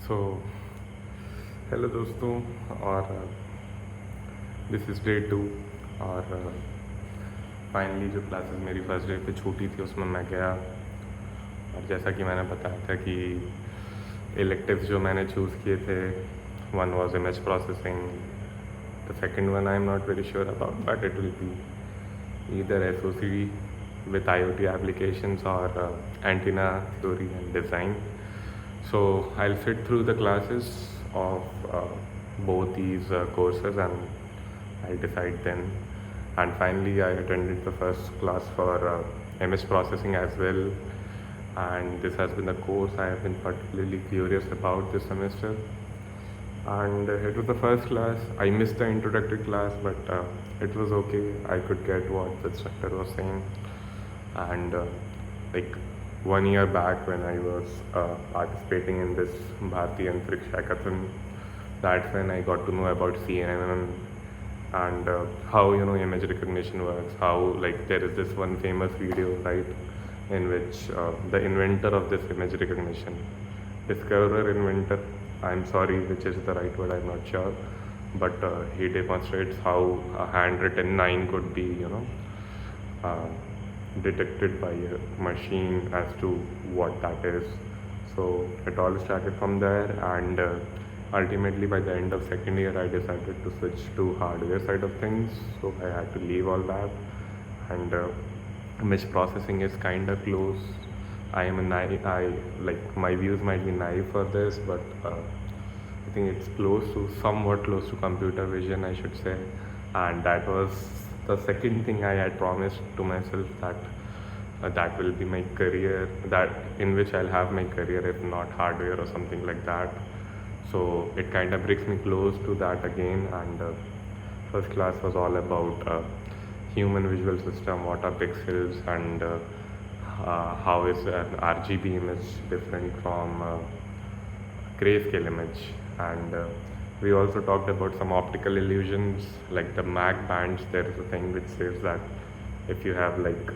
So hello दोस्तों। और this is day 2। और फाइनली जो क्लासेस मेरी फर्स्ट डे पे छूटी थी उसमें मैं गया। और जैसा कि मैंने बताया था कि इलेक्टिव्स जो मैंने चूज़ किए थे, one was image processing, the second one I am not very sure about, but it will be either SOC with IoT applications or antenna theory and design. So I'll sit through the classes of both these courses and I'll decide then. And finally, I attended the first class for MS processing as well. And this has been the course I have been particularly curious about this semester. And it was the first class. I missed the introductory class, but it was okay. I could get what the instructor was saying. And like 1 year back when I was participating in this Bharti Antariksha Hackathon, that's when I got to know about CNN and how image recognition works. How like there is this one famous video, right, in which the inventor of this image recognition, discoverer, inventor, I'm sorry which is the right word, I'm not sure, but he demonstrates how a handwritten line could be uh, detected by a machine as to what that is. So it all started from there, and ultimately by the end of second year I decided to switch to hardware side of things. So I had to leave all that, and image processing is kind of close. I am a naive, I like my views might be naive for this, but I think it's somewhat close to computer vision, I should say. And that was the second thing I had promised to myself, that that will be my career, that in which I'll have my career, if not hardware or something like that. So it kind of brings me close to that again. And first class was all about human visual system, what are pixels, and how is an RGB image different from grayscale image. And we also talked about some optical illusions like the mag bands. There is a thing which says that if you have like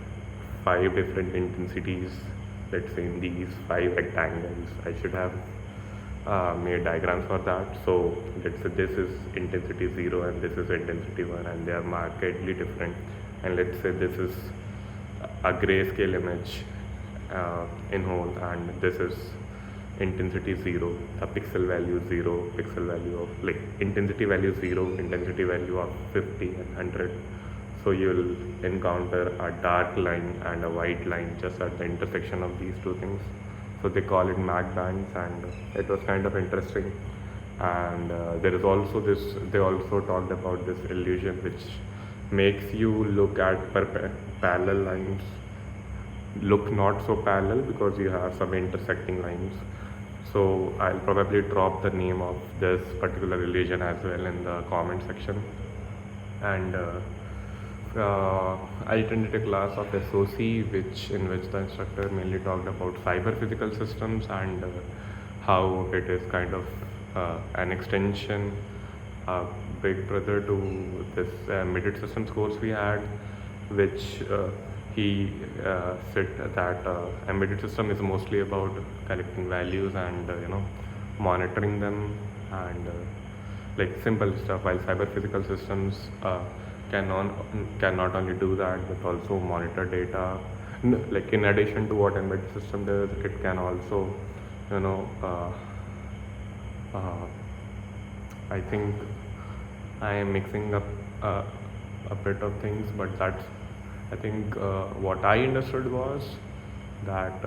5 different intensities, let's say in these 5 rectangles, I should have made diagrams for that. So let's say this is intensity 0 and this is intensity 1, and they are markedly different. And let's say this is a grayscale image in whole, and this is intensity 0, the pixel value 0, pixel value of like intensity value 0, intensity value of 50 and 100. So you'll encounter a dark line and a white line just at the intersection of these two things. So they call it mag bands, and it was kind of interesting. And there is also this, they also talked about this illusion which makes you look at parallel lines look not so parallel because you have some intersecting lines. So I'll probably drop the name of this particular illusion as well in the comment section. And I attended a class of SOC in which the instructor mainly talked about cyber physical systems and how it is kind of an extension, big brother to this embedded systems course we had, which he said that embedded system is mostly about collecting values and monitoring them, and like simple stuff, while cyber physical systems can not only do that but also monitor data. Like in addition to what embedded system does, it can also I think I am mixing up a bit of things, but that's, I think what I understood was that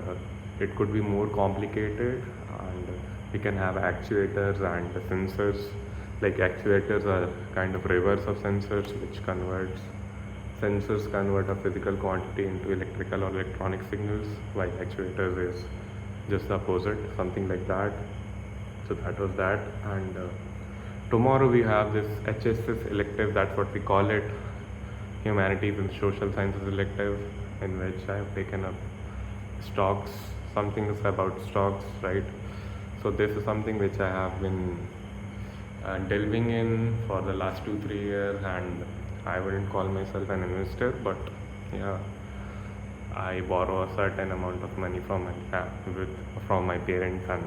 it could be more complicated, and we can have actuators and sensors. Like actuators are kind of reverse of sensors, which sensors convert a physical quantity into electrical or electronic signals, while actuators is just the opposite, something like that. So that was that. And tomorrow we have this HSS elective, that's what we call it, Humanities and Social Sciences elective, in which I have taken up stocks. Something is about stocks, right? So this is something which I have been delving in for the last 2-3 years, and I wouldn't call myself an investor, but yeah, I borrow a certain amount of money from my parents, and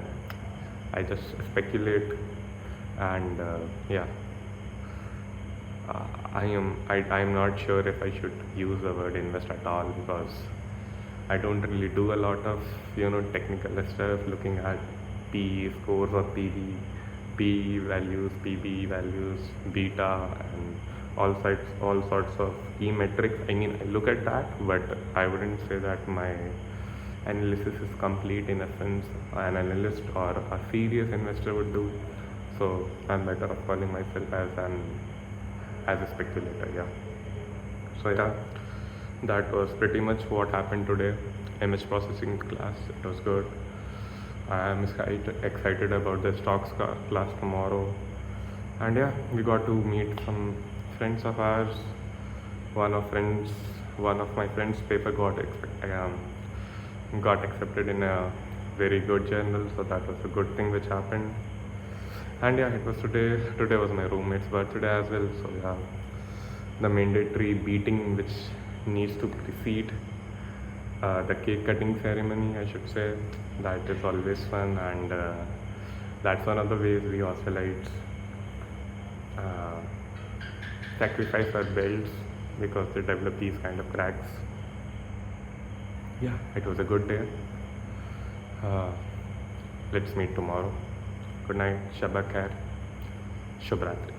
I just speculate, and yeah, I am not sure if I should use the word invest at all, because I don't really do a lot of technical stuff, looking at PE scores or PE values, PB values, beta, and all sorts of key metrics. I mean, I look at that, but I wouldn't say that my analysis is complete in a sense an analyst or a serious investor would do. So I'm better off calling myself as a speculator. Yeah. So yeah, that was pretty much what happened today. Image processing class, it was good. I am excited about the stocks class tomorrow. And yeah, we got to meet some friends of ours. One of my friends' paper got accepted in a very good journal, so that was a good thing which happened. And yeah, it was today was my roommate's birthday as well, so yeah, the mandatory beating which needs to precede the cake cutting ceremony, I should say, that is always fun. And that's one of the ways we Australites uh, sacrifice our belts, because they develop these kind of cracks. Yeah, it was a good day. Let's meet tomorrow. Good night. Shabba Khair. Shubh Ratri.